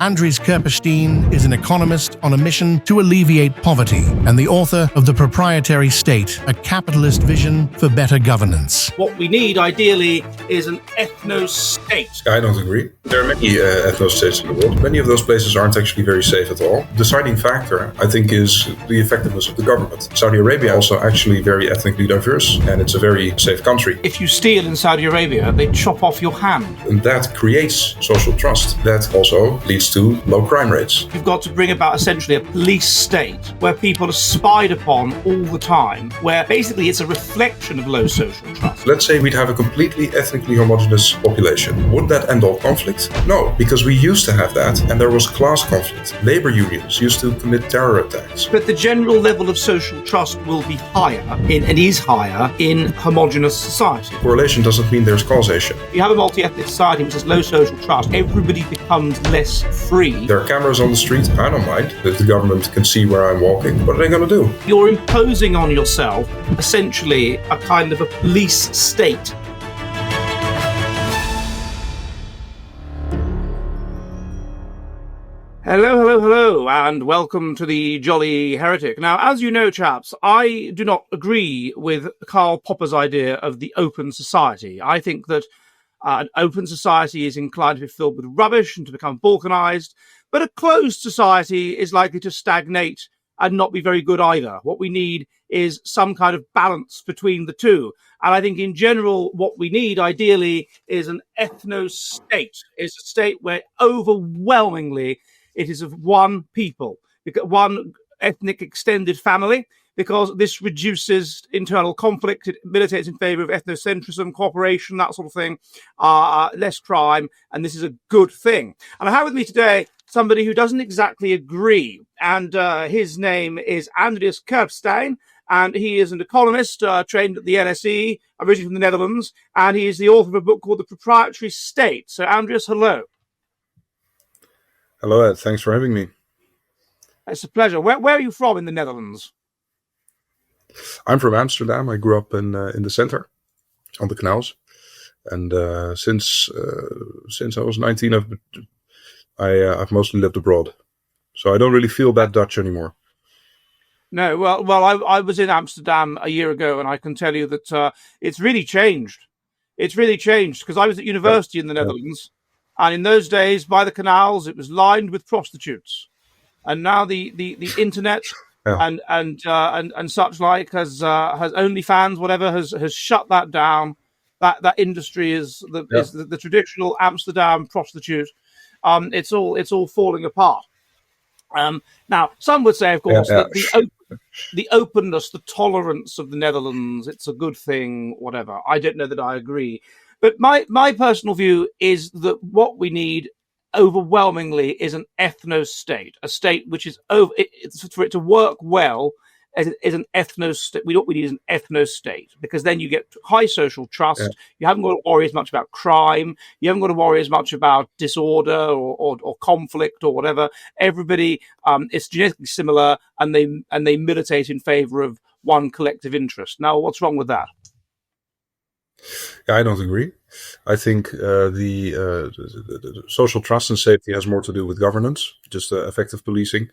Andries Kerpestein is an economist on a mission to alleviate poverty and the author of The Proprietary State, a capitalist vision for better governance. What we need, ideally, is an ethnostate. I don't agree. There are many ethnostates in the world. Many of those places aren't actually very safe at all. The deciding factor, I think, is the effectiveness of the government. Saudi Arabia also actually very ethnically diverse, and it's a very safe country. If you steal in Saudi Arabia, they chop off your hand. And that creates social trust. That also leads to low crime rates. You've got to bring about essentially a police state where people are spied upon all the time, where basically it's a reflection of low social trust. Let's say we'd have a completely ethnically homogeneous population. Would that end all conflict? No, because we used to have that, and there was class conflict. Labor unions used to commit terror attacks. But the general level of social trust will be higher, and is higher, in homogeneous society. Correlation doesn't mean there's causation. You have a multi-ethnic society which has low social trust, everybody becomes less free. There are cameras on the street. I don't mind if the government can see where I'm walking. What are they going to do? You're imposing on yourself essentially a kind of a police state. Hello, and welcome to the Jolly Heretic. Now, as you know, chaps, I do not agree with Karl Popper's idea of the open society. I think that an open society is inclined to be filled with rubbish and to become balkanized, but a closed society is likely to stagnate and not be very good either. What we need is some kind of balance between the two. And I think in general, what we need ideally is an ethnostate, is a state where overwhelmingly it is of one people, one ethnic extended family, because this reduces internal conflict. It militates in favor of ethnocentrism, cooperation, that sort of thing, less crime, and this is a good thing. And I have with me today somebody who doesn't exactly agree, and his name is Andries Kerpestein, and he is an economist trained at the NSE, originally from the Netherlands, and he is the author of a book called The Proprietary State. So, Andries, hello. Hello, Ed. Thanks for having me. It's a pleasure. Where are you from in the Netherlands? I'm from Amsterdam. I grew up in the center, on the canals, and since I was 19, I've mostly lived abroad, so I don't really feel that Dutch anymore. No, well, I was in Amsterdam a year ago, and I can tell you that it's really changed. It's really changed because I was at university in the Netherlands, and in those days, by the canals, it was lined with prostitutes, and now the internet. Yeah. And such like has OnlyFans, whatever, has shut that down. That industry is the traditional Amsterdam prostitute. It's all falling apart. Now, some would say, of course, that the openness, the tolerance of the Netherlands, it's a good thing. Whatever. I don't know that I agree, but my personal view is that what we need overwhelmingly is an ethnostate, a state which is for it to work well is an ethnostate. What we need is an ethnostate, because then you get high social trust. Yeah. You haven't got to worry as much about crime. You haven't got to worry as much about disorder or conflict or whatever. Everybody is genetically similar, and they militate in favor of one collective interest. Now, what's wrong with that? Yeah, I don't agree. I think the social trust and safety has more to do with governance, just effective policing.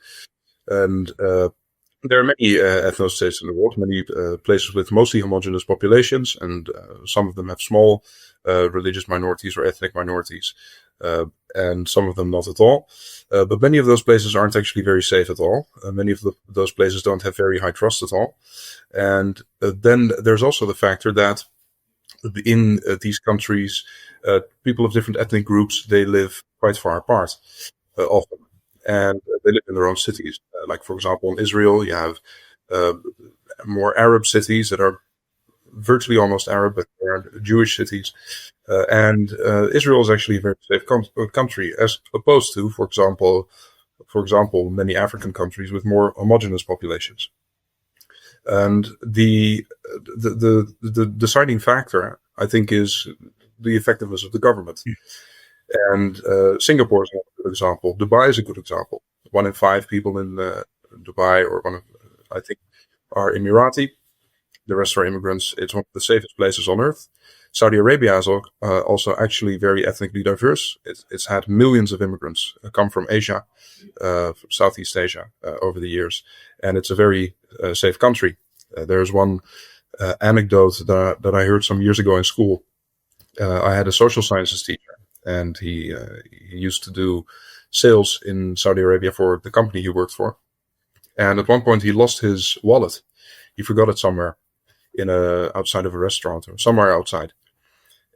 And there are many ethnostates in the world, many places with mostly homogeneous populations, and some of them have small religious minorities or ethnic minorities, and some of them not at all. But many of those places aren't actually very safe at all. Many of those places don't have very high trust at all. And then there's also the factor that in these countries, people of different ethnic groups, they live quite far apart often, and they live in their own cities. Like, for example, in Israel, you have more Arab cities that are virtually almost Arab, but they are Jewish cities. And Israel is actually a very safe country, as opposed to, for example, many African countries with more homogeneous populations. And the deciding factor, I think, is the effectiveness of the government. And Singapore is a good example. Dubai is a good example. 1 in 5 people in Dubai, I think, are Emirati. The rest are immigrants. It's one of the safest places on earth. Saudi Arabia is also actually very ethnically diverse. It's had millions of immigrants come from Asia, from Southeast Asia, over the years, and it's a very safe country. There's one anecdote that I heard some years ago in school. I had a social sciences teacher, and he used to do sales in Saudi Arabia for the company he worked for. And at one point, he lost his wallet. He forgot it somewhere outside of a restaurant or somewhere outside.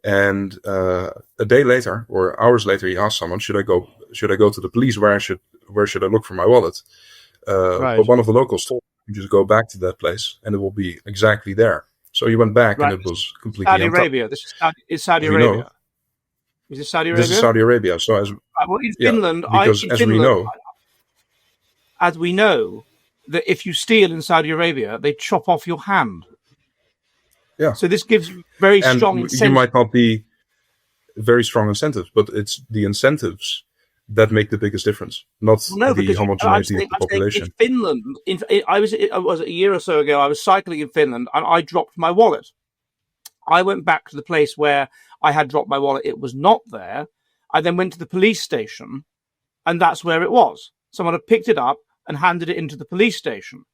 And a day later or hours later, he asked someone, "Should I go to the police? Where should I look for my wallet?" Right. But one of the locals told him, "Just go back to that place, and it will be exactly there." So he went back, Right. and it was completely Saudi empty. Arabia. This is Saudi We know. Arabia. Is it Saudi Arabia? This is Saudi Arabia. So Well, in Finland, as we know, that if you steal in Saudi Arabia, they chop off your hand. Yeah. So this gives very and strong incentives. You might not be very strong incentives, but it's the incentives that make the biggest difference, not the homogeneity of the population. In Finland, I was a year or so ago, I was cycling in Finland and I dropped my wallet. I went back to the place where I had dropped my wallet. It was not there. I then went to the police station, and that's where it was. Someone had picked it up and handed it into the police station.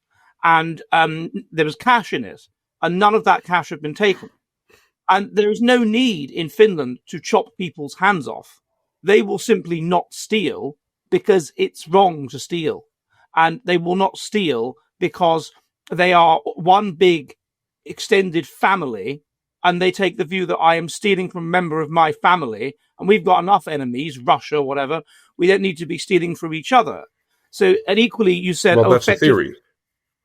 And there was cash in it, and none of that cash had been taken. And there is no need in Finland to chop people's hands off. They will simply not steal because it's wrong to steal. And they will not steal because they are one big extended family, and they take the view that I am stealing from a member of my family, and we've got enough enemies, Russia, whatever. We don't need to be stealing from each other. So, and equally, you said, well, that's a theory.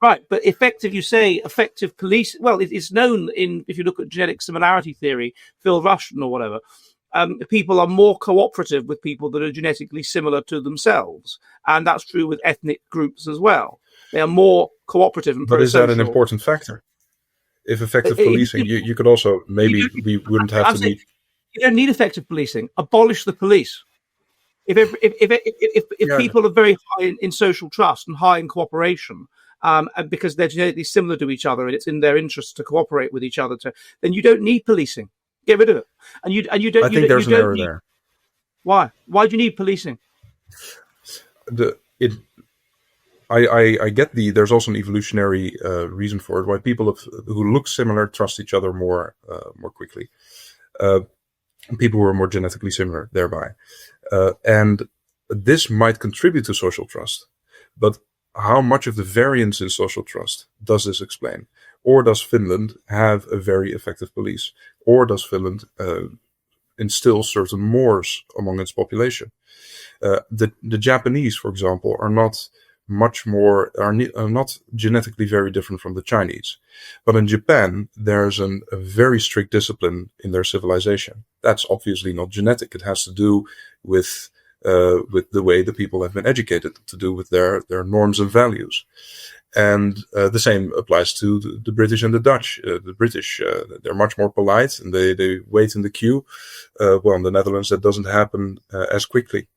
Right, but effective police. Well, it's known if you look at genetic similarity theory, Phil Rushton or whatever, people are more cooperative with people that are genetically similar to themselves, and that's true with ethnic groups as well. They are more cooperative and pro-social. But is that an important factor? If effective policing, you could also we wouldn't have to meet. You don't need effective policing. Abolish the police. If people are very high in social trust and high in cooperation, and because they're genetically similar to each other, and it's in their interest to cooperate with each other, then you don't need policing. Get rid of it. And you don't. I think there's an error there. Why? Why do you need policing? I get there's also an evolutionary reason for it. Why people who look similar trust each other more quickly. People who are more genetically similar thereby. And this might contribute to social trust. But how much of the variance in social trust does this explain? Or does Finland have a very effective police? Or does Finland instill certain mores among its population? The Japanese, for example, are not genetically very different from the Chinese. But in Japan, there's a very strict discipline in their civilization. That's obviously not genetic. It has to do with the way the people have been educated, to do with their norms and values. And the same applies to the British and the Dutch. The British, they're much more polite, and they wait in the queue. Well, in the Netherlands, that doesn't happen as quickly.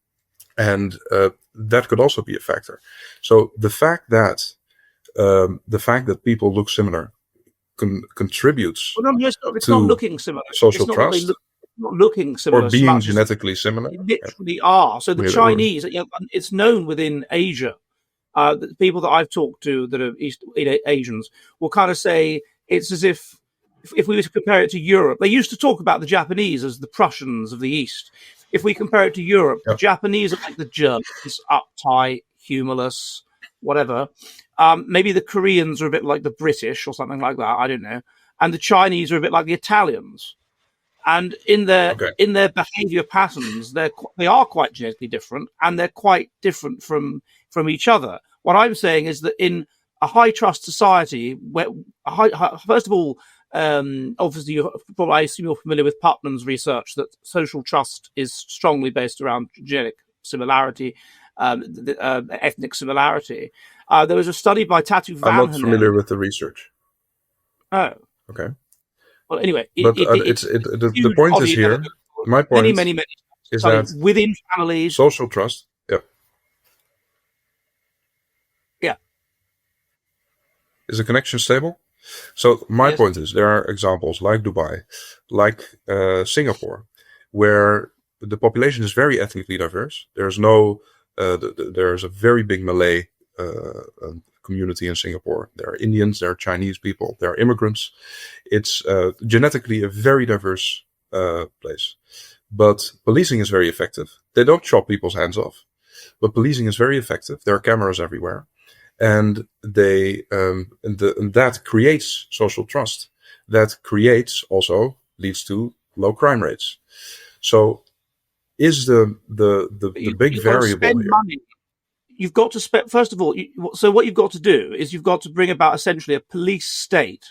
And that could also be a factor. So the fact that people look similar contributes it's not looking similar. Social trust. Not looking similar, or being genetically similar. They literally are. So the Chinese, it's known within Asia. The people that I've talked to that are East Asians will kind of say it's as if we were to compare it to Europe. They used to talk about the Japanese as the Prussians of the East. If we compare it to Europe, the Japanese are like the Germans, uptight, humorless, whatever. Maybe the Koreans are a bit like the British or something like that. I don't know. And the Chinese are a bit like the Italians. And in their behavior patterns, they are quite genetically different, and they're quite different from each other. What I'm saying is that in a high trust society, where first of all, obviously, I assume you're familiar with Putnam's research that social trust is strongly based around genetic similarity, ethnic similarity. There was a study by Tatu Van. I'm not familiar with the research. Oh, okay. Well, anyway, the point is here. My point many is that within families, social trust. Yeah. Is the connection stable? So my Yes. point is, there are examples like Dubai, like Singapore, where the population is very ethnically diverse. There's there's a very big Malay community in Singapore. There are Indians, there are Chinese people, there are immigrants. It's genetically a very diverse place. But policing is very effective. They don't chop people's hands off, but policing is very effective. There are cameras everywhere. And that creates social trust. That leads to low crime rates. So is the big You've got to variable spend here? money. You've got to spend, first of all, so what you've got to do is you've got to bring about essentially a police state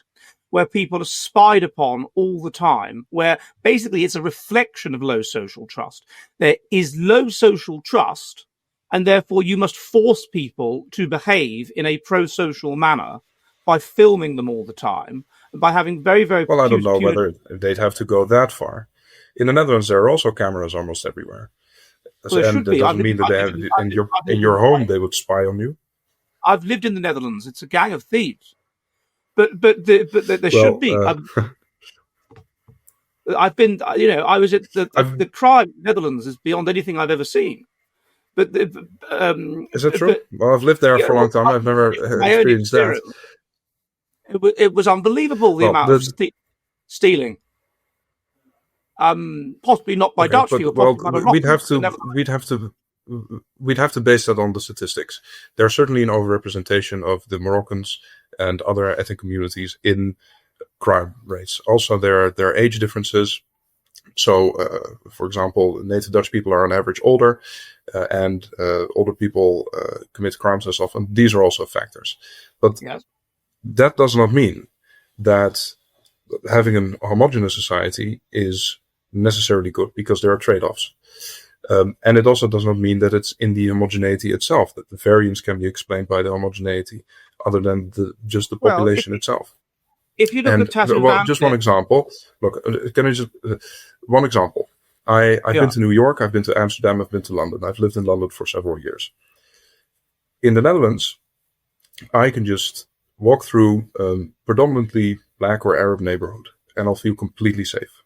where people are spied upon all the time, where basically it's a reflection of low social trust. There is low social trust, and therefore you must force people to behave in a pro-social manner by filming them all the time, and by having very, very... Well, I don't know whether they'd have to go that far. In the Netherlands, there are also cameras almost everywhere. Well, And that doesn't mean that they have in your home they would spy on you. I've lived in the Netherlands. It's a gang of thieves. But there should be. I've been, I was at the crime in the Netherlands is beyond anything I've ever seen. But is that true? Well, I've lived there for a long time. I've never experienced that. It was unbelievable the amount of stealing. Possibly not by Dutch people. Well, we'd have to base that on the statistics. There's certainly an overrepresentation of the Moroccans and other ethnic communities in crime rates. Also, there are age differences. So, for example, native Dutch people are on average older, and older people commit crimes less often. These are also factors. But that does not mean that having a homogeneous society is necessarily good, because there are trade-offs. And it also does not mean that it's in the homogeneity itself, that the variance can be explained by the homogeneity, other than just the population itself. If you look at just one example. Look, one example. I've been to New York, I've been to Amsterdam, I've been to London. I've lived in London for several years. In the Netherlands, I can just walk through a predominantly Black or Arab neighborhood, and I'll feel completely safe.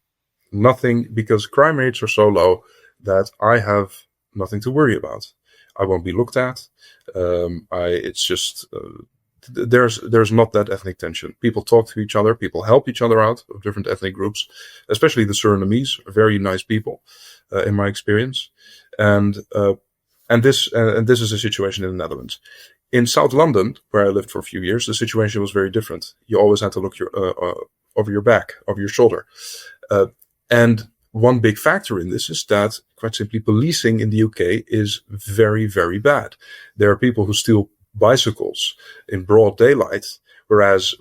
Nothing, because crime rates are so low that I have nothing to worry about. I won't be looked at. It's just there's not that ethnic tension. People talk to each other. People help each other out of different ethnic groups, especially the Surinamese are very nice people, in my experience. And this is a situation in the Netherlands. In South London, where I lived for a few years, the situation was very different. You always had to look over your back, over your shoulder. And one big factor in this is that, quite simply, policing in the UK is very, very bad. There are people who steal bicycles in broad daylight, whereas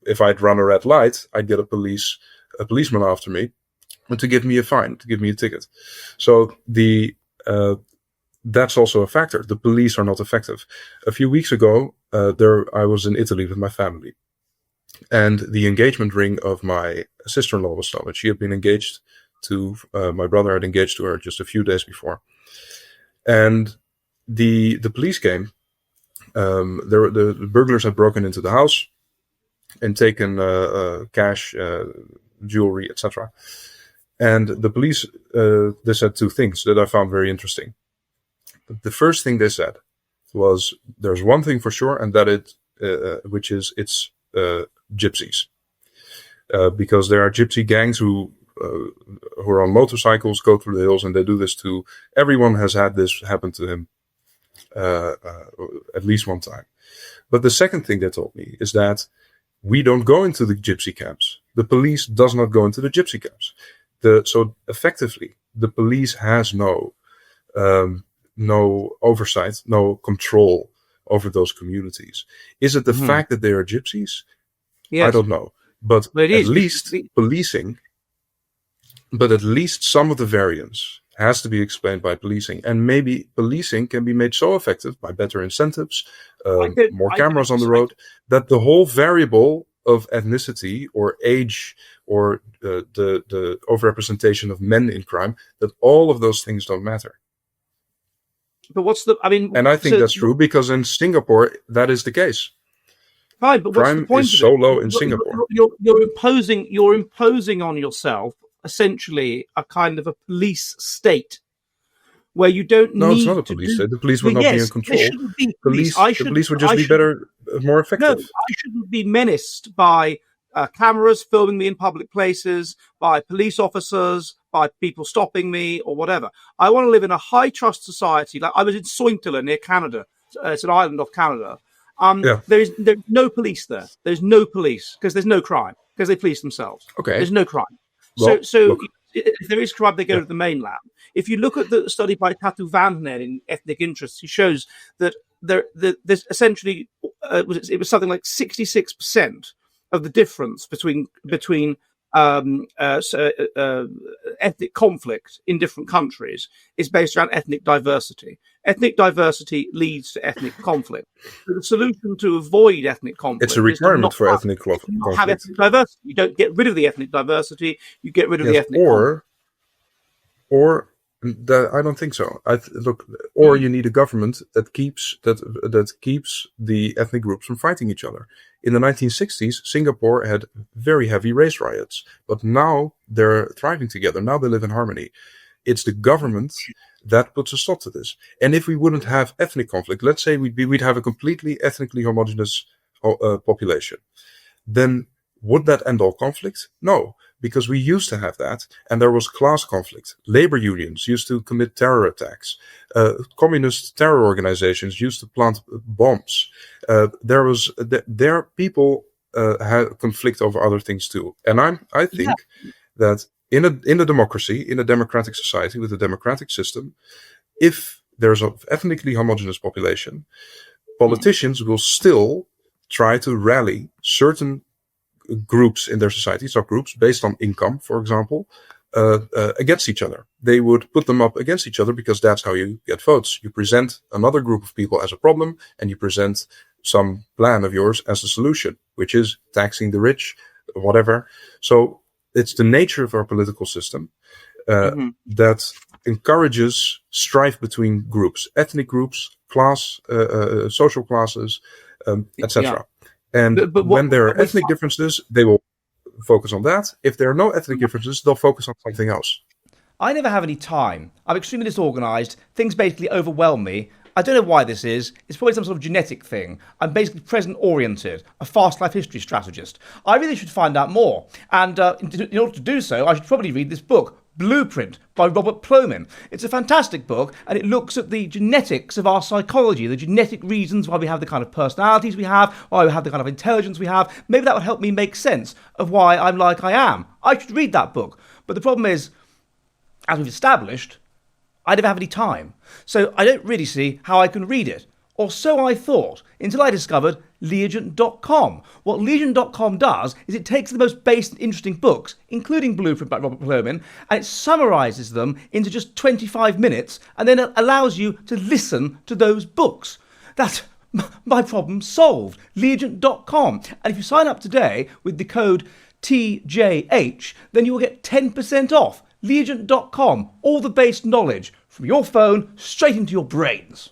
if I'd run a red light, I'd get a policeman after me to give me a fine, to give me a ticket. So that's also a factor. The police are not effective. A few weeks ago, I was in Italy with my family, and the engagement ring of my sister-in-law was stolen. She had been engaged to my brother had engaged to her just a few days before, and the police came. The burglars had broken into the house and taken cash, jewelry, etc. And the police they said two things that I found very interesting. The first thing they said was, "There's one thing for sure, and that which is it's gypsies, because there are gypsy gangs who are on motorcycles, go through the hills, and they do this to everyone. Has had this happen to him at least one time." But the second thing they told me is that we don't go into the gypsy camps. The police does not go into the gypsy camps. So effectively, the police has no oversight, no control over those communities. Is it the fact that they are gypsies? Yes. I don't know. But at least policing, but at least some of the variance has to be explained by policing. And maybe policing can be made so effective by better incentives, more cameras on the road, that the whole variable of ethnicity or age or the overrepresentation of men in crime, that all of those things don't matter. But and I think that's true, because in Singapore, that is the case. Fine, but what's the Crime point is of so it? low in Singapore. You're imposing on yourself essentially a kind of a police state where you don't No, it's need not a to police do. state. The police would Well, not be in yes, there control. shouldn't be police. The police would just be better, more No, effective. I shouldn't be menaced by cameras filming me in public places, by police officers, by people stopping me or whatever. I want to live in a high trust society. Like I was in Sointela near Canada. It's an island off Canada. Yeah. There's no police there. There's no police because there's no crime because they police themselves. Okay. There's no crime. Well, So look. if there is crime, they go to the mainland. If you look at the study by Tatu Vandener in Ethnic Interests, he shows that there's essentially it was something like 66% of the difference between ethnic conflict in different countries is based around ethnic diversity. Ethnic diversity leads to ethnic conflict. So the solution to avoid ethnic conflict It's a requirement for ethnic have conflict. ethnic diversity. You don't get rid of the ethnic diversity. You get rid of the ethnic conflict. I don't think so. Or you need a government that keeps the ethnic groups from fighting each other. In the 1960s, Singapore had very heavy race riots, but now they're thriving together. Now they live in harmony. It's the government that puts a stop to this. And if we wouldn't have ethnic conflict, let's say we'd have a completely ethnically homogeneous population, then would that end all conflict? No. Because we used to have that, and there was class conflict. Labor unions used to commit terror attacks. Communist terror organizations used to plant bombs. People had conflict over other things too. And I think that in a democracy, in a democratic society with a democratic system, if there's an ethnically homogeneous population, politicians will still try to rally certain groups in their society, subgroups, based on income, for example, against each other. They would put them up against each other because that's how you get votes. You present another group of people as a problem, and you present some plan of yours as a solution, which is taxing the rich, whatever. So it's the nature of our political system that encourages strife between groups, ethnic groups, class, social classes, etc. And when there are ethnic differences, they will focus on that. If there are no ethnic differences, they'll focus on something else. I never have any time. I'm extremely disorganised. Things basically overwhelm me. I don't know why this is. It's probably some sort of genetic thing. I'm basically present-oriented, a fast life history strategist. I really should find out more. And in order to do so, I should probably read this book, Blueprint by Robert Plomin. It's a fantastic book, and it looks at the genetics of our psychology, the genetic reasons why we have the kind of personalities we have, why we have the kind of intelligence we have. Maybe that would help me make sense of why I'm like I am. I should read that book. But the problem is, as we've established, I never have any time. So I don't really see how I can read it. Or so I thought, until I discovered Legion.com. What Legion.com does is it takes the most base and interesting books, including Blueprint by Robert Plomin, and it summarises them into just 25 minutes, and then it allows you to listen to those books. That's my problem solved. Legion.com. And if you sign up today with the code TJH, then you will get 10% off. Legion.com. All the base knowledge from your phone straight into your brains.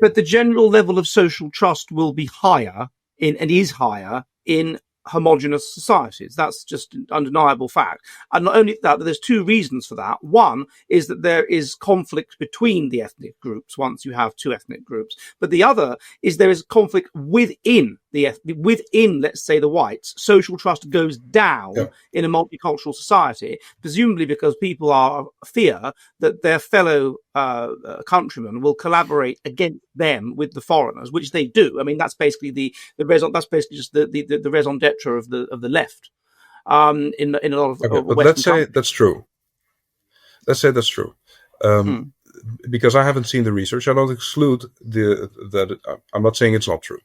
But the general level of social trust will be higher and is higher in homogenous societies. That's just an undeniable fact. And not only that, but there's two reasons for that. One is that there is conflict between the ethnic groups once you have two ethnic groups. But the other is there is conflict within within, let's say, the whites. Social trust goes down in a multicultural society, presumably because people fear that their fellow countrymen will collaborate against them with the foreigners, which they do. I mean, that's basically the raison. That's basically just the raison d'être of the left. In a lot of but Western let's say countries. that's true. Let's say that's true. Because I haven't seen the research, I don't exclude that. I'm not saying it's not true.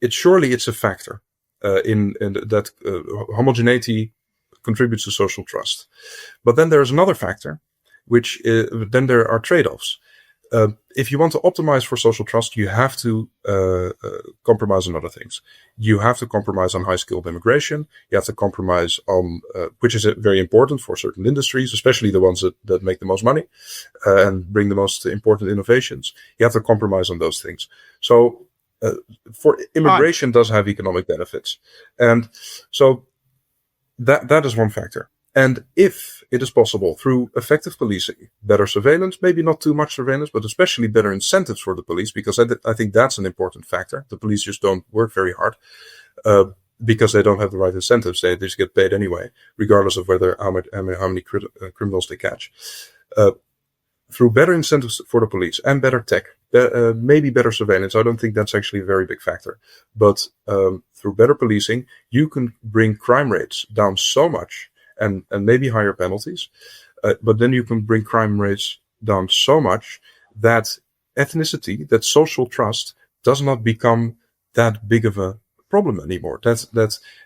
It's a factor in that homogeneity contributes to social trust. But then there's another factor, which then there are trade-offs. If you want to optimize for social trust, you have to compromise on other things. You have to compromise on high-skilled immigration. You have to compromise on, which is very important for certain industries, especially the ones that make the most money and bring the most important innovations. You have to compromise on those things. So for immigration does have economic benefits, and so that is one factor. And if it is possible through effective policing, better surveillance, maybe not too much surveillance, but especially better incentives for the police, because I think that's an important factor. The police just don't work very hard because they don't have the right incentives. They just get paid anyway, regardless of how many criminals they catch. Through better incentives for the police and better tech, maybe better surveillance. I don't think that's actually a very big factor. But through better policing, you can bring crime rates down so much, and maybe higher penalties. But then you can bring crime rates down so much that ethnicity, that social trust, does not become that big of a problem anymore. That's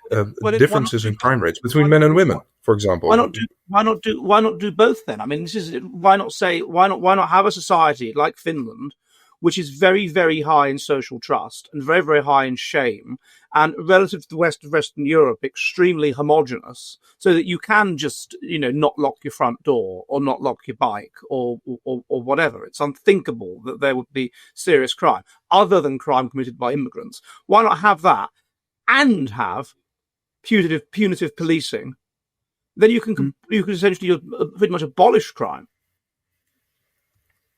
differences in crime rates between men and women, for example. Why not do both then? I mean, why not have a society like Finland, which is very, very high in social trust and very, very high in shame, and relative to the west of Western Europe, extremely homogenous, so that you can just, not lock your front door or not lock your bike or whatever. It's unthinkable that there would be serious crime other than crime committed by immigrants. Why not have that and have punitive policing? Then you can essentially pretty much abolish crime.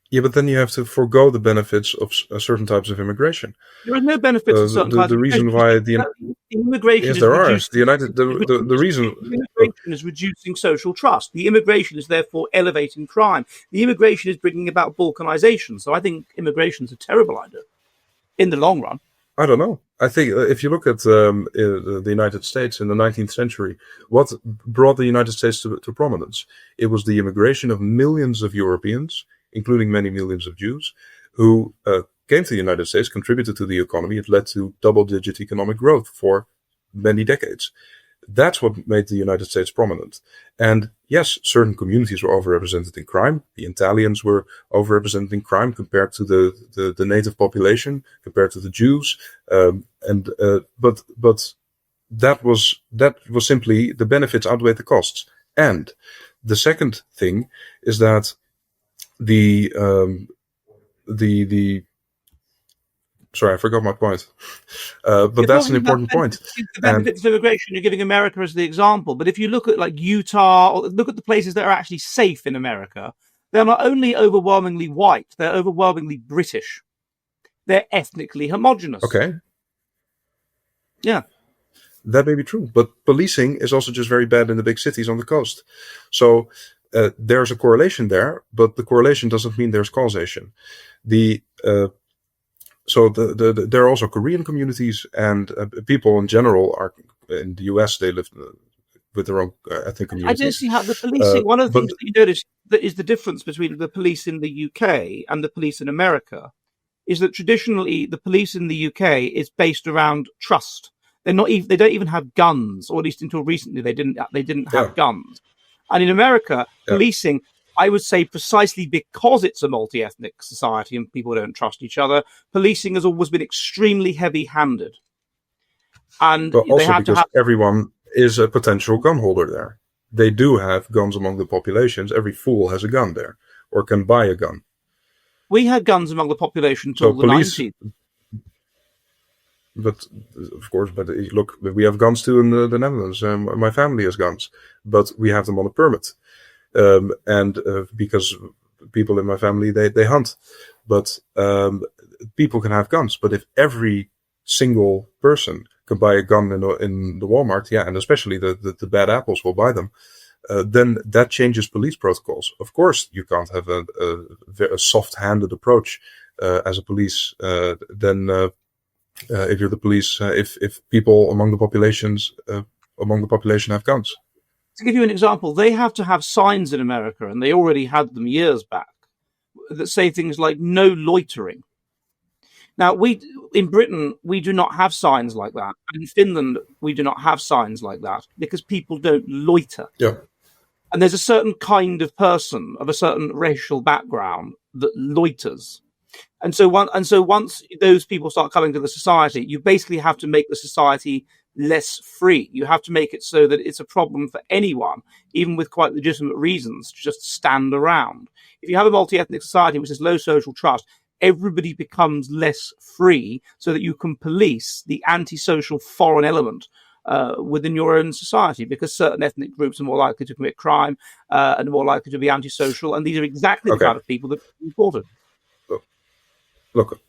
Yeah, but then you have to forego the benefits of certain types of immigration. There are no benefits of certain types the of reason why the immigration yes, is there are. reducing, The reason immigration is reducing social trust. The immigration is therefore elevating crime. The immigration is bringing about balkanization. So I think immigration is a terrible idea in the long run. I don't know. I think if you look at the United States in the 19th century, what brought the United States to prominence? It was the immigration of millions of Europeans, including many millions of Jews, who came to the United States, contributed to the economy. It led to double-digit economic growth for many decades. That's what made the United States prominent. And yes, certain communities were overrepresented in crime. The Italians were overrepresented in crime compared to the native population, compared to the Jews. But that was simply the benefits outweighed the costs. And the second thing is that sorry, I forgot my point. But that's an important point. The benefits of immigration, you're giving America as the example. But if you look at like Utah, or look at the places that are actually safe in America, they're not only overwhelmingly white, they're overwhelmingly British. They're ethnically homogenous. Okay. Yeah. That may be true. But policing is also just very bad in the big cities on the coast. So there's a correlation there, but the correlation doesn't mean there's causation. So there are also Korean communities, and people in general are in the US. They live with their own ethnic communities. I don't see how the policing. One of the things that you notice that is the difference between the police in the UK and the police in America is that traditionally the police in the UK is based around trust. They don't even have guns, or at least until recently they didn't have guns. And in America, policing, I would say precisely because it's a multi-ethnic society and people don't trust each other, policing has always been extremely heavy-handed. And but also they have because everyone is a potential gun holder there. They do have guns among the populations. Every fool has a gun there, or can buy a gun. We had guns among the population until the 90s. But of course, look, we have guns too in the Netherlands. My family has guns, but we have them on a permit. Because people in my family, they hunt, but people can have guns. But if every single person can buy a gun in the Walmart, and especially the bad apples will buy them, then that changes police protocols. Of course, you can't have a soft-handed approach as a police. If you're the police, if people among the population have guns. To give you an example, they have to have signs in America, and they already had them years back, that say things like "no loitering." Now, in Britain, we do not have signs like that. And in Finland, we do not have signs like that because people don't loiter. Yeah. And there's a certain kind of person of a certain racial background that loiters. And so once those people start coming to the society, you basically have to make the society less free. You have to make it so that it's a problem for anyone, even with quite legitimate reasons, to just stand around. If you have a multi-ethnic society which has low social trust, everybody becomes less free so that you can police the antisocial foreign element within your own society, because certain ethnic groups are more likely to commit crime and more likely to be antisocial, and these are exactly the Okay. kind of people that are reported. Look,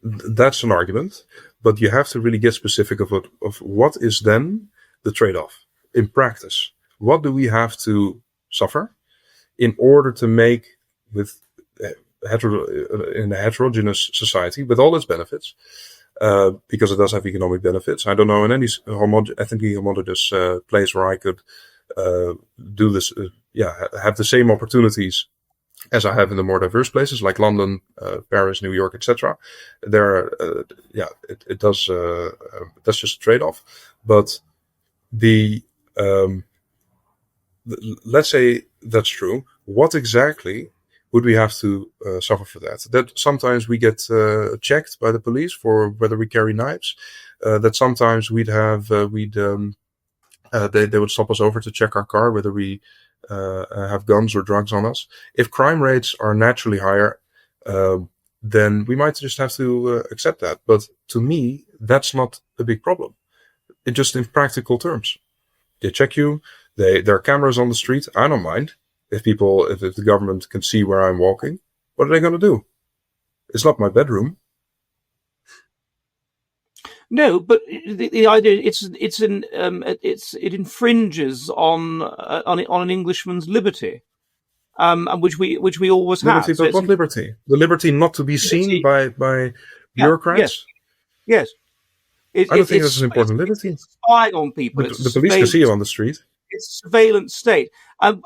that's an argument, but you have to really get specific of what is then the trade-off in practice. What do we have to suffer in order to make in a heterogeneous society with all its benefits, because it does have economic benefits. I don't know in any ethnically homogeneous place where I could do this, have the same opportunities as I have in the more diverse places like London, Paris, New York, etc. There, it does. That's just a trade-off. But let's say that's true. What exactly would we have to suffer for that? That sometimes we get checked by the police for whether we carry knives. That sometimes they would stop us over to check our car whether we have guns or drugs on us. If crime rates are naturally higher, then we might just have to accept that. But to me, that's not a big problem. It just in practical terms, they check you. There are cameras on the street. I don't mind if the government can see where I'm walking. What are they going to do? It's not my bedroom. No, but the idea it infringes on an Englishman's liberty, and which we always have. Liberty, but what liberty? The liberty not to be seen by bureaucrats. Yes. I don't think that's an important liberty. It's spying on people. The police can see you on the street. It's a surveillance state, and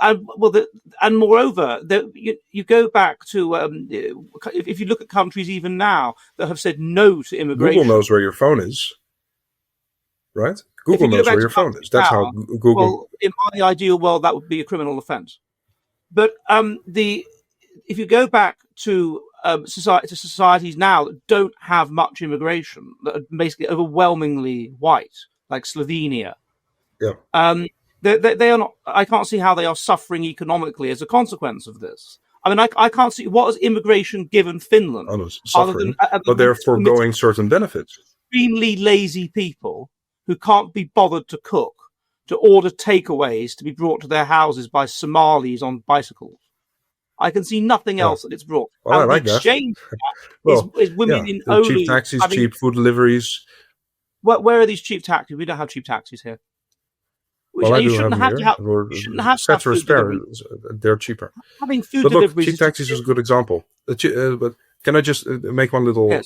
moreover, you go back to if you look at countries even now that have said no to immigration. Google knows where your phone is, right? Google knows where your phone is. That's how Google. Well, in my ideal world, that would be a criminal offence. But if you go back to societies now that don't have much immigration, that are basically overwhelmingly white, like Slovenia. Yeah. They are not. I can't see how they are suffering economically as a consequence of this. I mean, I can't see what has immigration given Finland, suffering, but they're foregoing certain benefits. Extremely lazy people who can't be bothered to cook, to order takeaways to be brought to their houses by Somalis on bicycles. I can see nothing else that it's brought. Well, and I like the exchange that. is women in Oulu. Cheap taxis, cheap food deliveries. Where are these cheap taxis? We don't have cheap taxis here. Well, I do have them here. You shouldn't have ceteris paribus. They're cheaper. Having food but look, deliveries. Cheap taxis is a good example. But can I just make one little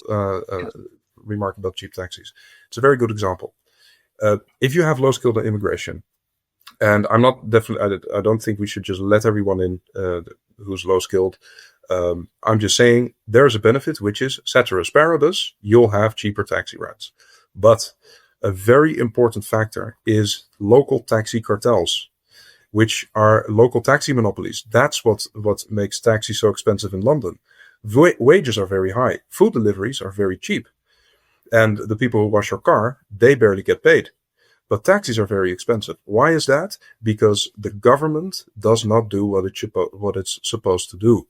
remark about cheap taxis? It's a very good example. If you have low-skilled immigration, and I'm not definitely, I don't think we should just let everyone in who's low-skilled. I'm just saying there's a benefit, which is ceteris paribus. You'll have cheaper taxi rides, but a very important factor is local taxi cartels, which are local taxi monopolies. That's what makes taxi so expensive in London. Wages are very high. Food deliveries are very cheap. And the people who wash your car, they barely get paid. But taxis are very expensive. Why is that? Because the government does not do what it's supposed to do.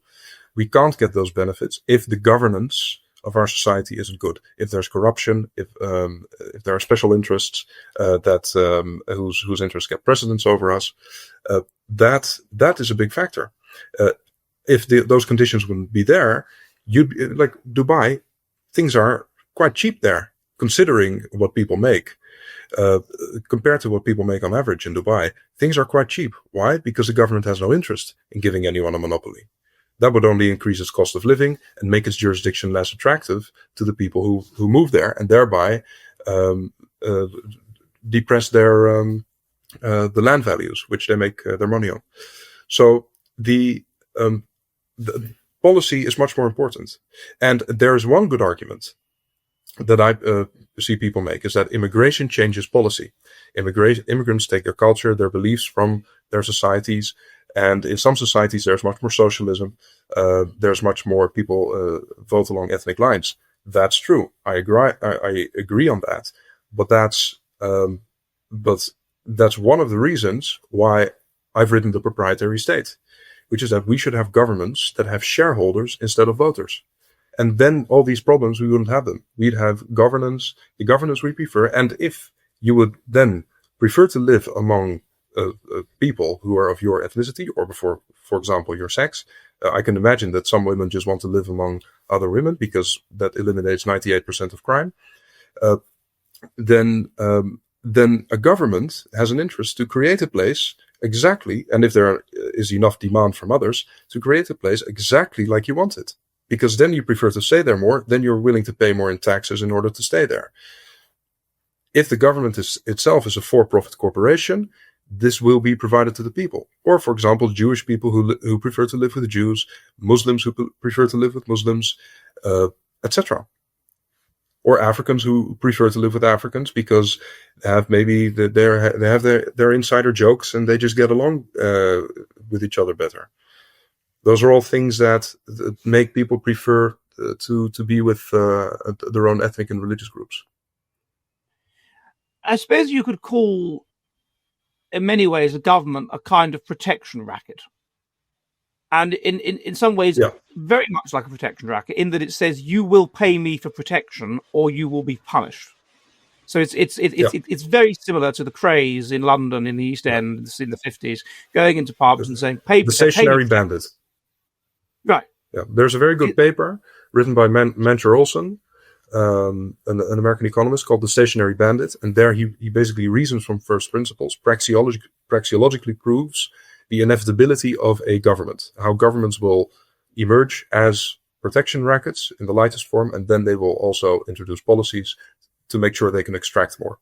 We can't get those benefits if the governance of our society isn't good. If there's corruption, if there are special interests whose interests get precedence over us, that is a big factor. If those conditions wouldn't be there, you'd like Dubai. Things are quite cheap there, considering what people make. Compared to what people make on average in Dubai, things are quite cheap. Why? Because the government has no interest in giving anyone a monopoly. That would only increase its cost of living and make its jurisdiction less attractive to the people who move there, and thereby depress the land values, which they make their money on. So the policy is much more important. And there is one good argument that I see people make, is that immigration changes policy. Immigrants take their culture, their beliefs from their societies. And in some societies, there's much more socialism. There's much more people vote along ethnic lines. That's true. I agree on that. But that's one of the reasons why I've written The Proprietary State. which is that we should have governments that have shareholders instead of voters. And then all these problems, we wouldn't have them. We'd have governance, the governance we prefer. And if you would then prefer to live among people who are of your ethnicity or for example, your sex, I can imagine that some women just want to live among other women because that eliminates 98% of crime. Then a government has an interest to create a place exactly, and if there is enough demand from others, to create a place exactly like you want it. Because then you prefer to stay there more, then you're willing to pay more in taxes in order to stay there. If the government itself is a for-profit corporation, this will be provided to the people. Or, for example, Jewish people who prefer to live with Jews, Muslims who prefer to live with Muslims, etc. Or Africans who prefer to live with Africans because they have their insider jokes and they just get along with each other better. Those are all things that make people prefer to be with their own ethnic and religious groups. I suppose you could call, in many ways, a government a kind of protection racket. And in some ways, very much like a protection racket, in that it says you will pay me for protection or you will be punished. So it's very similar to the craze in London in the East End in the 50s, going into pubs and saying, "Pay the stationary bandit." Right. Yeah. There's a very good paper written by Mancher Olson, an American economist, called The Stationary Bandit. And there he basically reasons from first principles, praxeologically proves the inevitability of a government, how governments will emerge as protection rackets in the lightest form, and then they will also introduce policies to make sure they can extract more.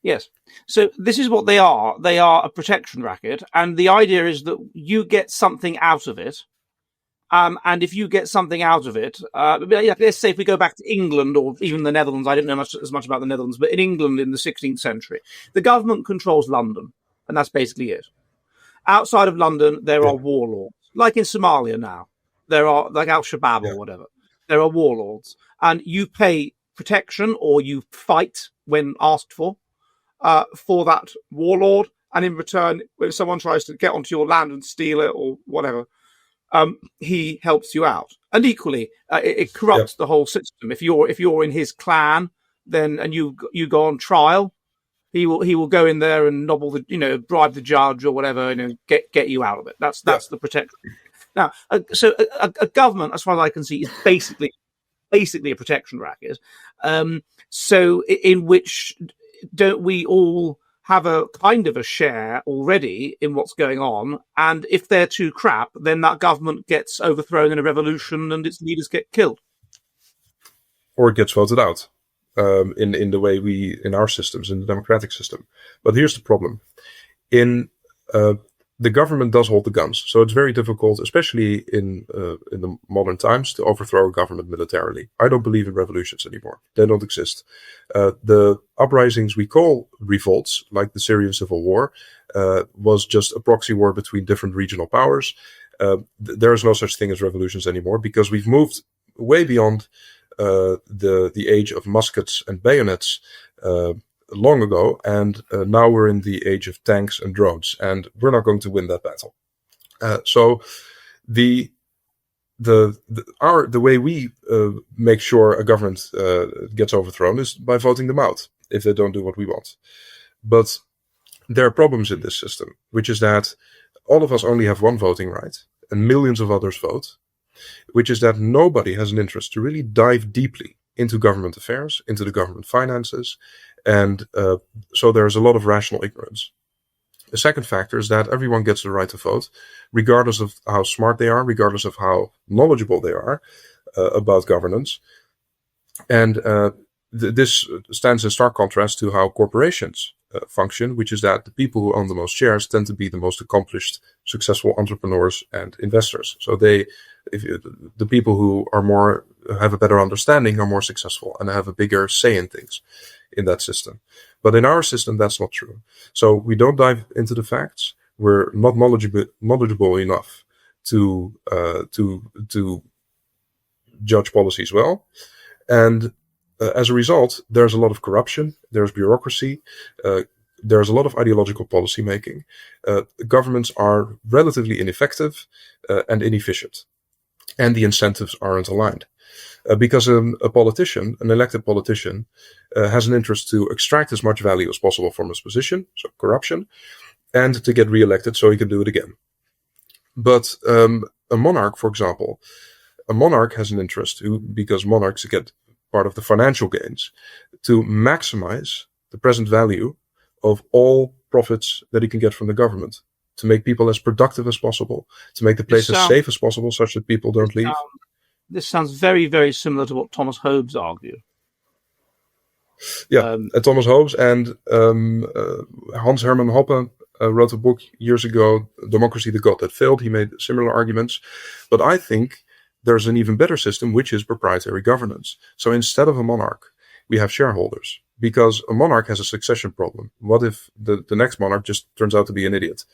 Yes. So this is what they are. They are a protection racket. And the idea is that you get something out of it. And if you get something out of it, let's say if we go back to England or even the Netherlands, I don't know as much about the Netherlands, but in England in the 16th century, the government controls London. And that's basically it. Outside of London, there are warlords. Like in Somalia now. There are, like Al-Shabaab or whatever. There are warlords. And you pay protection or you fight when asked for that warlord, and in return, when someone tries to get onto your land and steal it or whatever, he helps you out. And equally, it corrupts the whole system. If you're in his clan, then and you go on trial, he will go in there and bribe the judge or whatever, get you out of it. That's the protection. Now, so a government, as far as I can see, is basically a protection racket. So in which don't we all have a kind of a share already in what's going on? And if they're too crap, then that government gets overthrown in a revolution and its leaders get killed. Or it gets voted out in the way in our systems, in the democratic system. But here's the problem. The government does hold the guns. So it's very difficult, especially in the modern times, to overthrow a government militarily. I don't believe in revolutions anymore. They don't exist. The uprisings we call revolts, like the Syrian civil war, was just a proxy war between different regional powers. There is no such thing as revolutions anymore because we've moved way beyond the age of muskets and bayonets long ago, and now we're in the age of tanks and drones, and we're not going to win that battle. So the way we make sure a government gets overthrown is by voting them out if they don't do what we want. But there are problems in this system, which is that all of us only have one voting right, and millions of others vote, which is that nobody has an interest to really dive deeply into government affairs, into the government finances, and so there's a lot of rational ignorance. The second factor is that everyone gets the right to vote, regardless of how smart they are, regardless of how knowledgeable they are about governance. And this stands in stark contrast to how corporations function, which is that the people who own the most shares tend to be the most accomplished, successful entrepreneurs and investors. So the people who have a better understanding are more successful and have a bigger say in things in that system. But in our system, that's not true. So we don't dive into the facts. We're not knowledgeable enough to judge policies well. And as a result, there's a lot of corruption. There's bureaucracy. there's a lot of ideological policy making. Governments are relatively ineffective and inefficient, and the incentives aren't aligned. Because a politician, an elected politician, has an interest to extract as much value as possible from his position, so corruption, and to get re-elected so he can do it again. But a monarch, for example, a monarch has an interest because monarchs get part of the financial gains, to maximize the present value of all profits that he can get from the government, to make people as productive as possible, to make the place as safe as possible such that people don't leave. This sounds very, very similar to what Thomas Hobbes argued. Yeah, Thomas Hobbes and Hans Hermann Hoppe wrote a book years ago, Democracy, the God That Failed. He made similar arguments. But I think there's an even better system, which is proprietary governance. So instead of a monarch, we have shareholders. Because a monarch has a succession problem. What if the next monarch just turns out to be an idiot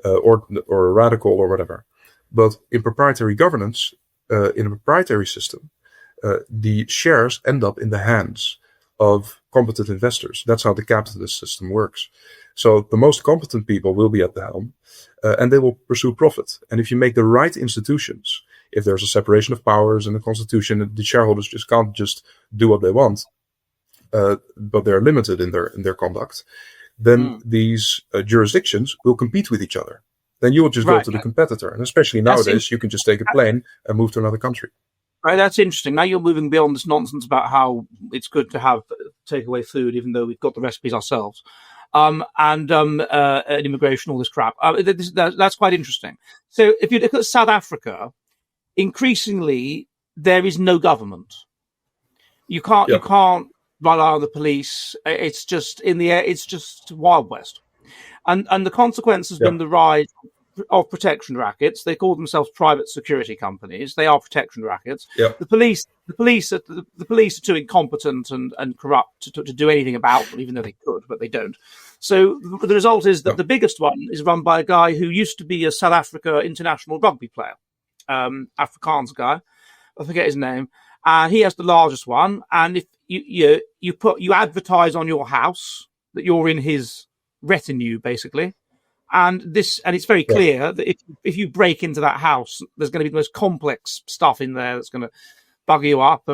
or a radical or whatever? But in proprietary governance, in a proprietary system, the shares end up in the hands of competent investors. That's how the capitalist system works. So the most competent people will be at the helm, and they will pursue profit. And if you make the right institutions, if there's a separation of powers in the constitution, the shareholders just can't just do what they want, but they're limited in their conduct, then these jurisdictions will compete with each other. Then you will just go to the competitor. And especially nowadays, you can just take a plane and move to another country. Right, that's interesting. Now you're moving beyond this nonsense about how it's good to have takeaway food, even though we've got the recipes ourselves, and immigration, all this crap. That's quite interesting. So if you look at South Africa, increasingly there is no government. You can't rely on the police. It's just in the air. It's just Wild West. And the consequence has been the rise of protection rackets. They call themselves private security companies. They are protection rackets. The police are too incompetent and corrupt to do anything about them, even though they could, but they don't. So the result is that the biggest one is run by a guy who used to be a South Africa international rugby player, Afrikaans guy. I forget his name. He has the largest one. And if you advertise on your house that you're in his retinue, basically, and it's very clear that if you break into that house, there's going to be the most complex stuff in there that's going to bug you up,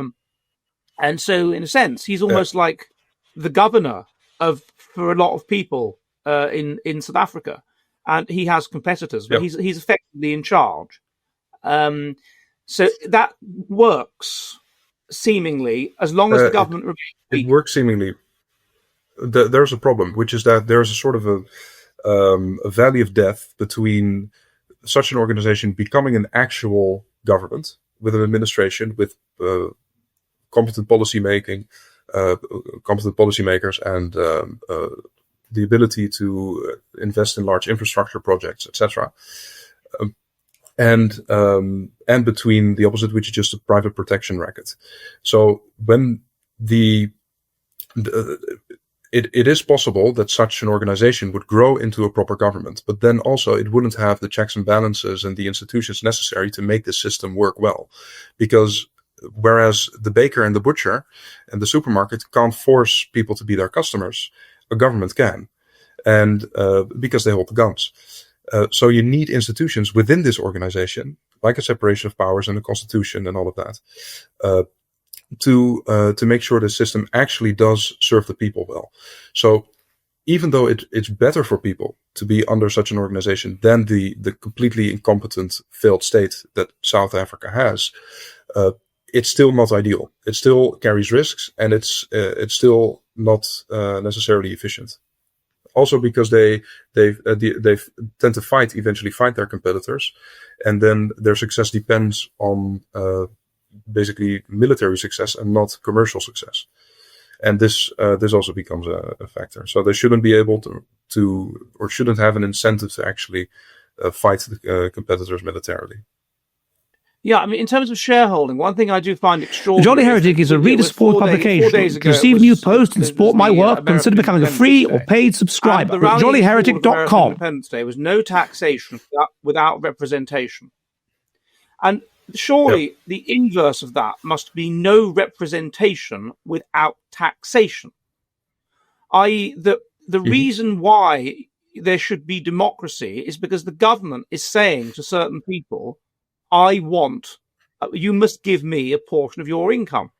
and so in a sense he's almost like the governor for a lot of people in South Africa, and he has competitors, but he's effectively in charge. So that works seemingly as long as the government remains weak. It works seemingly. There's a problem, which is that there's a sort of a valley of death between such an organization becoming an actual government with an administration, with competent policy making, competent policymakers, and the ability to invest in large infrastructure projects, etc. And between the opposite, which is just a private protection racket. So when it is possible that such an organization would grow into a proper government, but then also it wouldn't have the checks and balances and the institutions necessary to make the system work well. Because whereas the baker and the butcher and the supermarket can't force people to be their customers, a government can. And because they hold the guns. So you need institutions within this organization, like a separation of powers and the constitution and all of that, to make sure the system actually does serve the people well. So even though it's better for people to be under such an organization than the completely incompetent failed state that South Africa has, it's still not ideal. It still carries risks, and it's still not necessarily efficient. Also because they tend to eventually fight their competitors, and then their success depends on basically military success and not commercial success. And this also becomes a factor. So they shouldn't be able to or shouldn't have an incentive to actually fight the competitors militarily. Yeah, I mean, in terms of shareholding, one thing I do find extraordinary... Jolly Heretic is a reader-supported publication. To receive new posts and support my work, consider becoming a free or paid subscriber at jollyheretic.com. Independence Day was no taxation without representation. And surely the inverse of that must be no representation without taxation. I.e., that the reason why there should be democracy is because the government is saying to certain people, you must give me a portion of your income.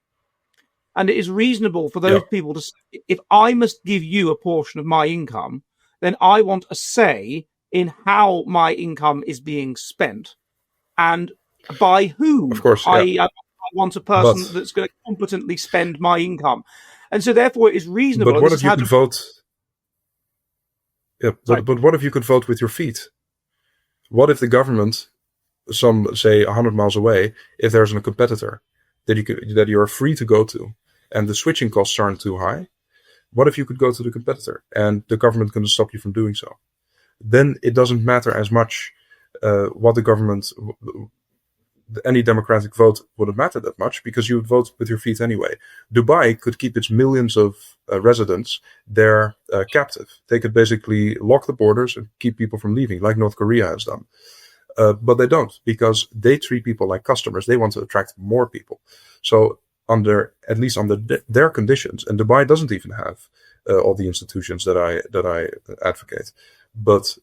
And it is reasonable for those people to say, if I must give you a portion of my income, then I want a say in how my income is being spent and by whom. Of course, I want a person that's going to competently spend my income. And so therefore it is reasonable. But what if you could vote? Yeah, but what if you could vote with your feet? What if the government, some say 100 miles away, if there's a competitor that you're free to go to, and the switching costs aren't too high, what if you could go to the competitor and the government can stop you from doing so? Then it doesn't matter as much what the government, any democratic vote wouldn't matter that much because you would vote with your feet anyway. Dubai could keep its millions of residents there captive. They could basically lock the borders and keep people from leaving, like North Korea has done. But they don't, because they treat people like customers. They want to attract more people. So at least under their conditions, and Dubai doesn't even have all the institutions that I advocate. But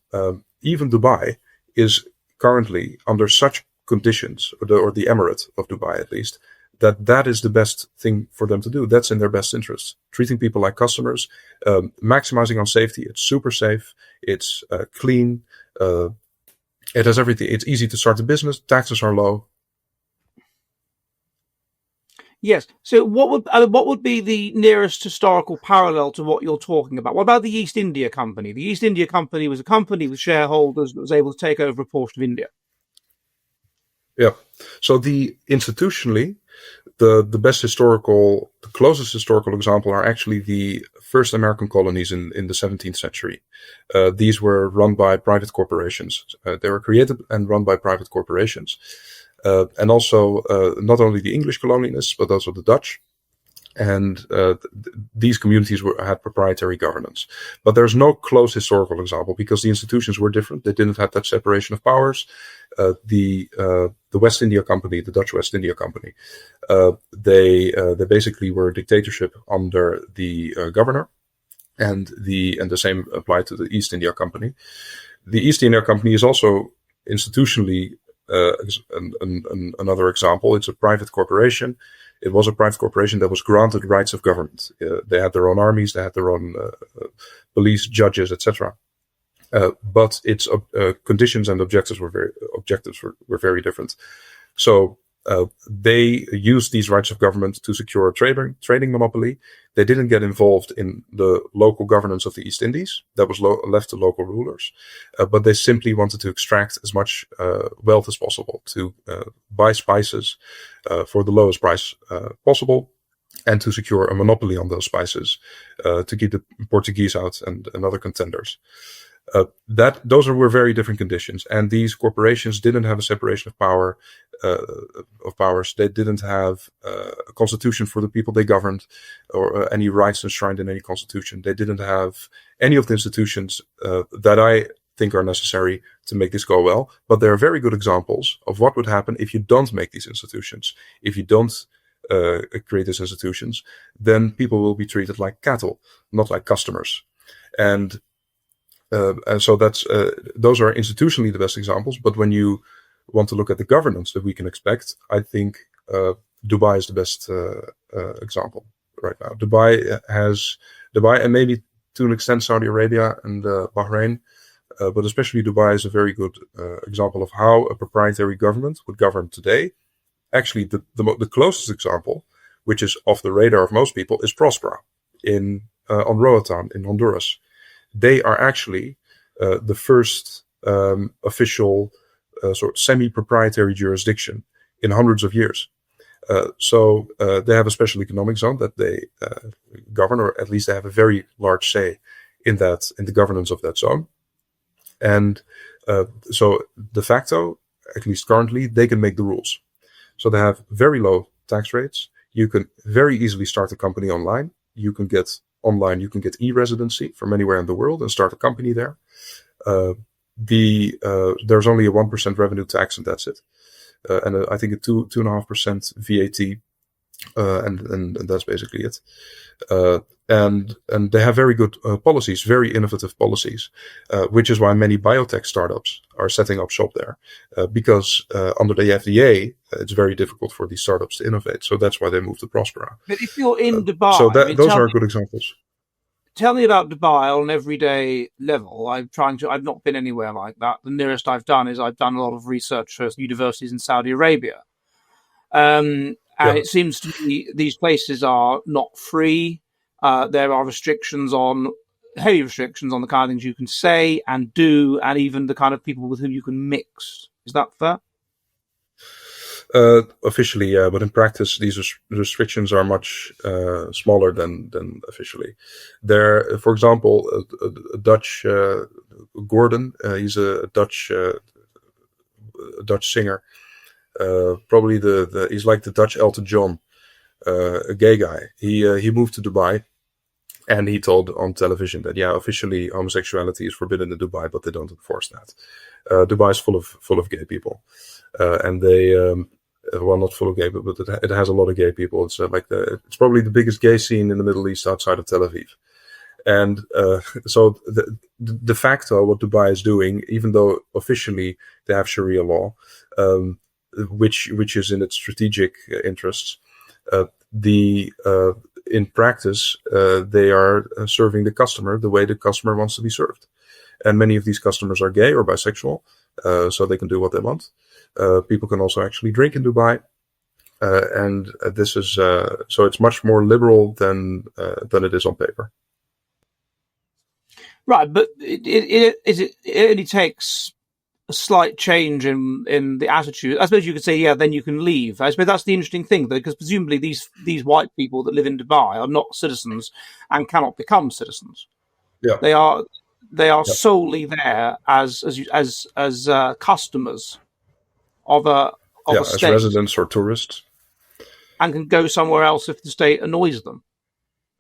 even Dubai is currently under such conditions, or the Emirate of Dubai at least, that is the best thing for them to do. That's in their best interest. Treating people like customers, maximizing on safety. It's super safe. It's clean. It has everything. It's easy to start a business. Taxes are low. Yes. So what would be the nearest historical parallel to what you're talking about? What about the East India Company? The East India Company was a company with shareholders that was able to take over a portion of India. Yeah. So institutionally, the closest historical example are actually the first American colonies in the 17th century. These were run by private corporations. They were created and run by private corporations. And also not only the English colonialists, but also the Dutch. And these communities had proprietary governance. But there's no close historical example because the institutions were different. They didn't have that separation of powers. The West India Company, the Dutch West India Company, they basically were a dictatorship under the governor, and the same applied to the East India Company. The East India Company is also institutionally another example. It's a private corporation. It was a private corporation that was granted rights of government. They had their own armies, they had their own police, judges, etc. But its conditions and objectives were very different. So they used these rights of government to secure a trading monopoly. They didn't get involved in the local governance of the East Indies. That was left to local rulers. But they simply wanted to extract as much wealth as possible, to buy spices for the lowest price possible, and to secure a monopoly on those spices to keep the Portuguese out and other contenders. Those were very different conditions, and these corporations didn't have a separation of powers. They didn't have a constitution for the people they governed, or any rights enshrined in any constitution. They didn't have any of the institutions that I think are necessary to make this go well. But there are very good examples of what would happen if you don't make these institutions. If you don't create these institutions, then people will be treated like cattle, not like customers. And so those are institutionally the best examples. But when you want to look at the governance that we can expect, I think Dubai is the best example right now. Dubai and maybe to an extent Saudi Arabia and Bahrain, but especially Dubai is a very good example of how a proprietary government would govern today. Actually, the closest example, which is off the radar of most people, is Prospera on Roatan in Honduras. They are actually the first official sort of semi-proprietary jurisdiction in hundreds of years. So they have a special economic zone that they govern, or at least they have a very large say in the governance of that zone. And so de facto, at least currently, they can make the rules. So they have very low tax rates. You can very easily start a company online. You can get e-residency from anywhere in the world and start a company there. There's only a 1% revenue tax, and that's it. And I think a 2.5% VAT, and that's basically it. and they have very good policies, very innovative policies, which is why many biotech startups are setting up shop there, because under the FDA, it's very difficult for these startups to innovate. So that's why they moved to Prospera. But if you're in Dubai, so those are good examples. Tell me about Dubai on an everyday level. I've not been anywhere like that. The nearest I've done is I've done a lot of research for universities in Saudi Arabia. And it seems to me these places are not free. There are heavy restrictions on the kind of things you can say and do, and even the kind of people with whom you can mix. Is that fair? Officially, yeah, but in practice, these restrictions are much smaller than officially. There, for example, a Dutch Gordon, he's a Dutch singer. Probably he's like the Dutch Elton John, a gay guy. He moved to Dubai, and he told on television that officially homosexuality is forbidden in Dubai, but they don't enforce that. Dubai is full of gay people, and they not full of gay people, but it has a lot of gay people. It's it's probably the biggest gay scene in the Middle East outside of Tel Aviv. And so de facto, what Dubai is doing, even though officially they have Sharia law, which is in its strategic interests, in practice they are serving the customer the way the customer wants to be served. And many of these customers are gay or bisexual, so they can do what they want. People can also actually drink in Dubai, and this is so it's much more liberal than it is on paper. Right, but it only takes a slight change in the attitude. I suppose you could say, then you can leave. I suppose that's the interesting thing, though, because presumably these white people that live in Dubai are not citizens and cannot become citizens. Yeah, they are solely there as customers of a state, as residents or tourists, and can go somewhere else if the state annoys them.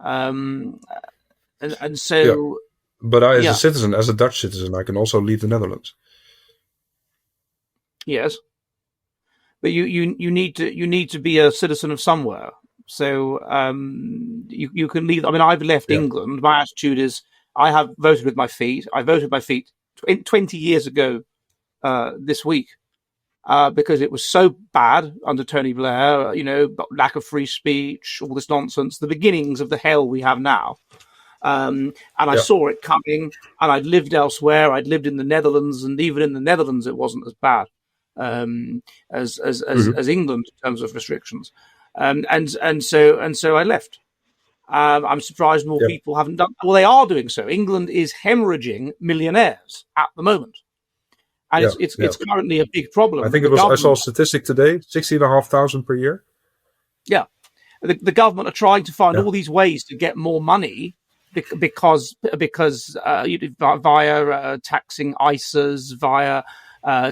And so. Yeah. But as a citizen, as a Dutch citizen, I can also leave the Netherlands. Yes, but you need to be a citizen of somewhere. So you can leave. I mean, I've left England. My attitude is I have voted with my feet. I voted my feet 20 years ago this week because it was so bad under Tony Blair. Lack of free speech, all this nonsense. The beginnings of the hell we have now. And I saw it coming, and I'd lived elsewhere. I'd lived in the Netherlands, and even in the Netherlands, it wasn't as bad as England in terms of restrictions. And so I left. I'm surprised more people haven't done. Well, they are doing so. England is hemorrhaging millionaires at the moment, and it's currently a big problem. I think I saw a statistic today: 16,500 per year. Yeah, the government are trying to find all these ways to get more money. Because via taxing ISAs, via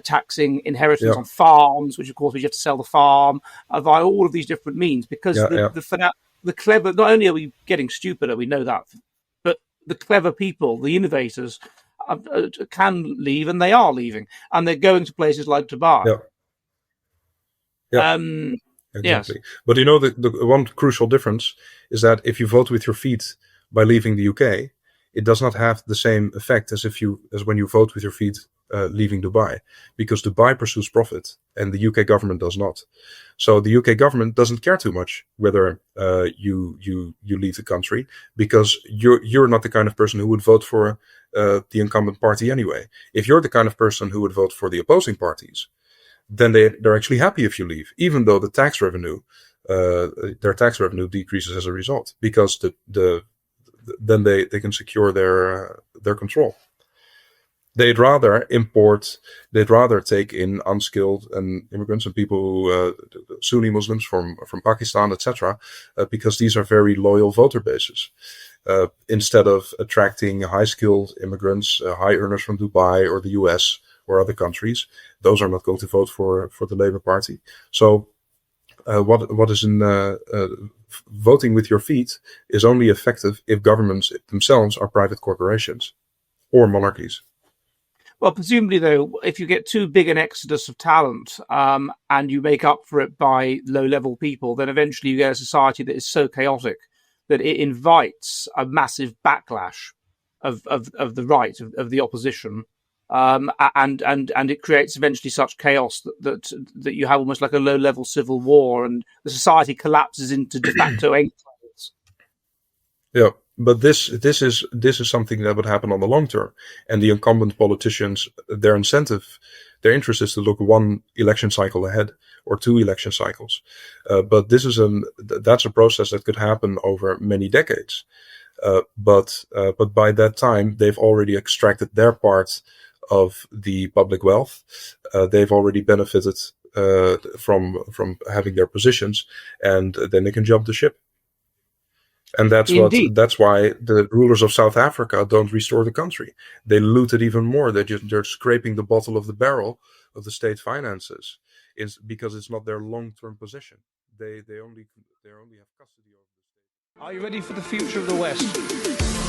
taxing inheritance on farms, which of course we have to sell the farm, via all of these different means. Because the clever, not only are we getting stupider, we know that, but the clever people, the innovators, can leave, and they are leaving, and they're going to places like Dubai. Exactly. Yes. But the one crucial difference is that if you vote with your feet by leaving the UK, it does not have the same effect as when you vote with your feet leaving Dubai, because Dubai pursues profit and the UK government does not. So the UK government doesn't care too much whether you leave the country, because you're not the kind of person who would vote for the incumbent party anyway. If you're the kind of person who would vote for the opposing parties, then they're actually happy if you leave, even though the tax revenue, their tax revenue decreases as a result, because then they can secure their control. They'd rather take in unskilled and immigrants and people who Sunni Muslims from Pakistan, etc., because these are very loyal voter bases. Instead of attracting high-skilled immigrants, high earners from Dubai or the US or other countries, those are not going to vote for the Labour Party. So what is in voting with your feet is only effective if governments themselves are private corporations or monarchies. Well, presumably, though, if you get too big an exodus of talent and you make up for it by low-level people, then eventually you get a society that is so chaotic that it invites a massive backlash of the right of the opposition, and it creates eventually such chaos that you have almost like a low level civil war, and the society collapses into de facto enclaves. Yeah, but this is something that would happen on the long term, and the incumbent politicians, their interest is to look one election cycle ahead or 2 election cycles. But that's a process that could happen over many decades. But by that time, they've already extracted their part of the public wealth. They've already benefited from having their positions, and then they can jump the ship. And that's why the rulers of South Africa don't restore the country. They loot it even more. They're scraping the bottom of the barrel of the state finances, because it's not their long-term position. They only have custody over the state. Are you ready for the future of the West?